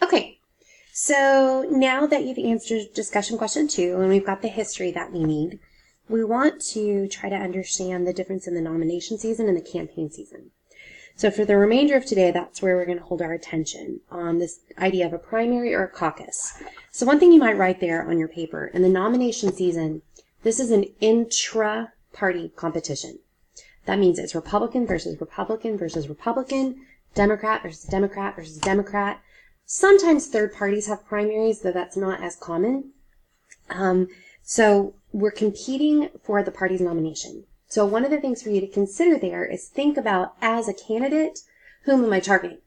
Okay, so now that you've answered discussion question 2 and we've got the history that we need, we want to try to understand the difference in the nomination season and the campaign season. So for the remainder of today, that's where we're going to hold our attention on this idea of a primary or a caucus. So one thing you might write there on your paper, in the nomination season, this is an intra-party competition. That means it's Republican versus Republican versus Republican, Democrat versus Democrat versus Democrat. Sometimes third parties have primaries, though that's not as common. So we're competing for the party's nomination. So one of the things for you to consider there is think about, as a candidate, whom am I targeting?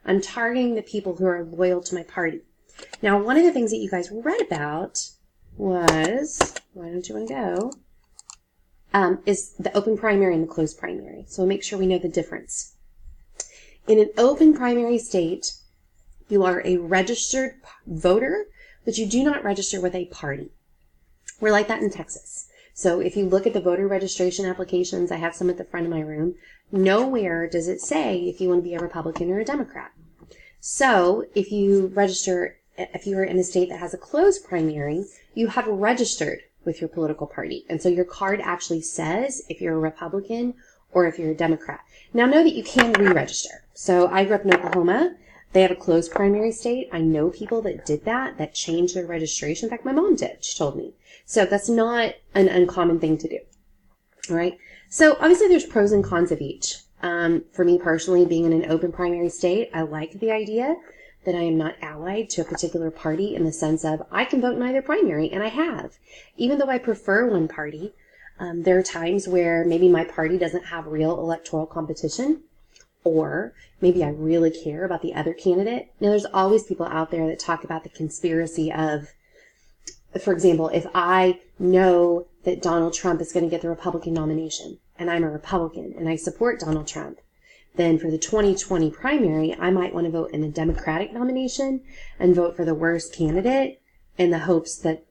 I'm targeting the people who are loyal to my party. Now, one of the things that you guys read about was, why don't you want to go, is the open primary and the closed primary. So make sure we know the difference. In an open primary state, you are a registered voter, but you do not register with a party. We're like that in Texas. So if you look at the voter registration applications, I have some at the front of my room, nowhere does it say if you want to be a Republican or a Democrat. So if you register, if you are in a state that has a closed primary, you have registered with your political party. And so your card actually says if you're a Republican or if you're a Democrat. Now know that you can re-register. So I grew up in Oklahoma. They have a closed primary state. I know people that did that changed their registration. In fact, my mom did. She told me. So that's not an uncommon thing to do. All right. So obviously there's pros and cons of each. For me personally, being in an open primary state, I like the idea that I am not allied to a particular party in the sense of I can vote in either primary, and I have. Even though I prefer one party, there are times where maybe my party doesn't have real electoral competition, or maybe I really care about the other candidate. Now, there's always people out there that talk about the conspiracy of, for example, if I know that Donald Trump is going to get the Republican nomination, and I'm a Republican, and I support Donald Trump, then for the 2020 primary, I might want to vote in the Democratic nomination and vote for the worst candidate in the hopes that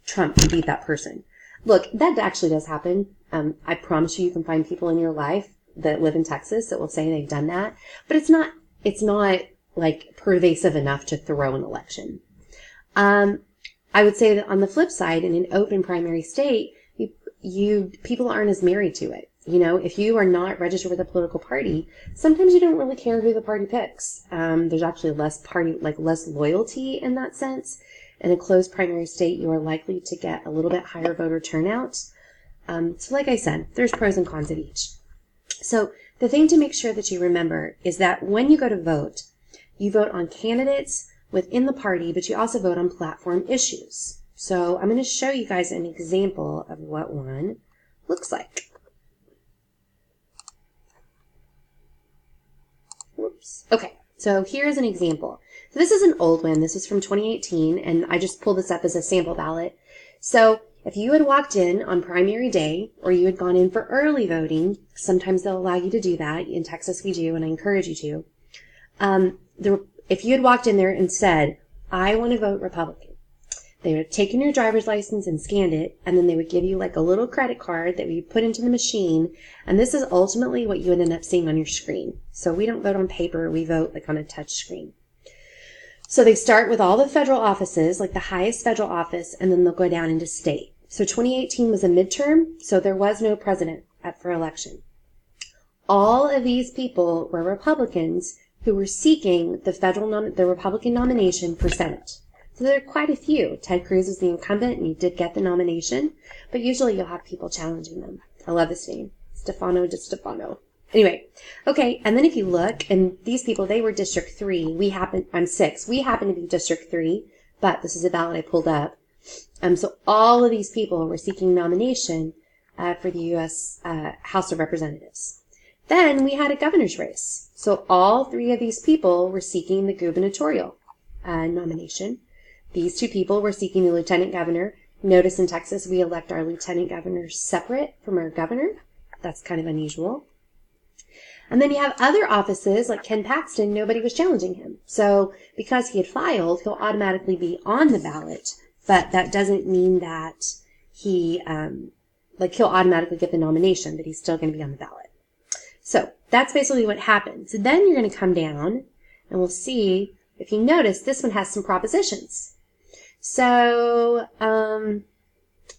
Trump can beat that person. Look, that actually does happen. I promise you can find people in your life that live in Texas that will say they've done that, but it's not like pervasive enough to throw an election. I would say that on the flip side, in an open primary state, people aren't as married to it. You know, if you are not registered with a political party, sometimes you don't really care who the party picks. There's actually less loyalty in that sense. In a closed primary state, you are likely to get a little bit higher voter turnout. So like I said, there's pros and cons of each. So the thing to make sure that you remember is that when you go to vote, you vote on candidates within the party, but you also vote on platform issues. So I'm going to show you guys an example of what one looks like. Whoops. Okay, so here's an example. So this is an old one. This is from 2018, and I just pulled this up as a sample ballot. So if you had walked in on primary day, or you had gone in for early voting, sometimes they'll allow you to do that. In Texas, we do, and I encourage you to. If you had walked in there and said, I want to vote Republican, they would have taken your driver's license and scanned it, and then they would give you like a little credit card that we put into the machine, and this is ultimately what you would end up seeing on your screen. So we don't vote on paper, we vote like on a touch screen. So they start with all the federal offices, like the highest federal office, and then they'll go down into state. So 2018 was a midterm, so there was no president up for election. All of these people were Republicans who were seeking the Republican nomination for Senate. So there are quite a few. Ted Cruz is the incumbent, and he did get the nomination, but usually you'll have people challenging them. I love this name, Stefano Di Stefano. Anyway, okay, and then if you look, and these people, they were District 3. I'm 6. We happen to be District 3, but this is a ballot I pulled up. So all of these people were seeking nomination for the U.S. House of Representatives. Then we had a governor's race. So all 3 of these people were seeking the gubernatorial nomination. These 2 people were seeking the lieutenant governor. Notice in Texas, we elect our lieutenant governor separate from our governor. That's kind of unusual. And then you have other offices, like Ken Paxton, nobody was challenging him. So because he had filed, he'll automatically be on the ballot, but that doesn't mean that he'll automatically get the nomination, but he's still going to be on the ballot. So that's basically what happened. So then you're going to come down, and we'll see If you notice, this one has some propositions. So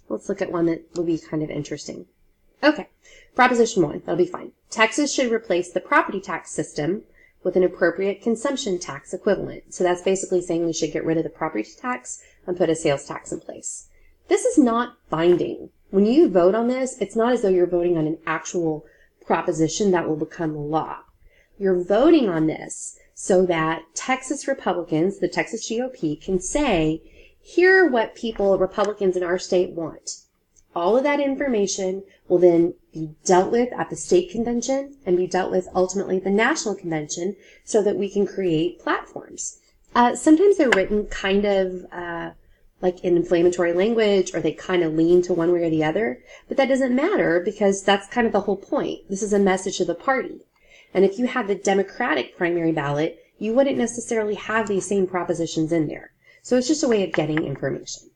let's look at one that will be kind of interesting. Okay, Proposition 1, that'll be fine. Texas should replace the property tax system with an appropriate consumption tax equivalent. So that's basically saying we should get rid of the property tax and put a sales tax in place. This is not binding. When you vote on this, it's not as though you're voting on an actual proposition that will become law. You're voting on this so that Texas Republicans, the Texas GOP, can say, here are what Republicans in our state want. All of that information will then be dealt with at the state convention and be dealt with ultimately at the national convention so that we can create platforms. Sometimes they're written kind of like in inflammatory language, or they kind of lean to one way or the other, but that doesn't matter because that's kind of the whole point. This is a message to the party. And if you had the Democratic primary ballot, you wouldn't necessarily have these same propositions in there. So it's just a way of getting information.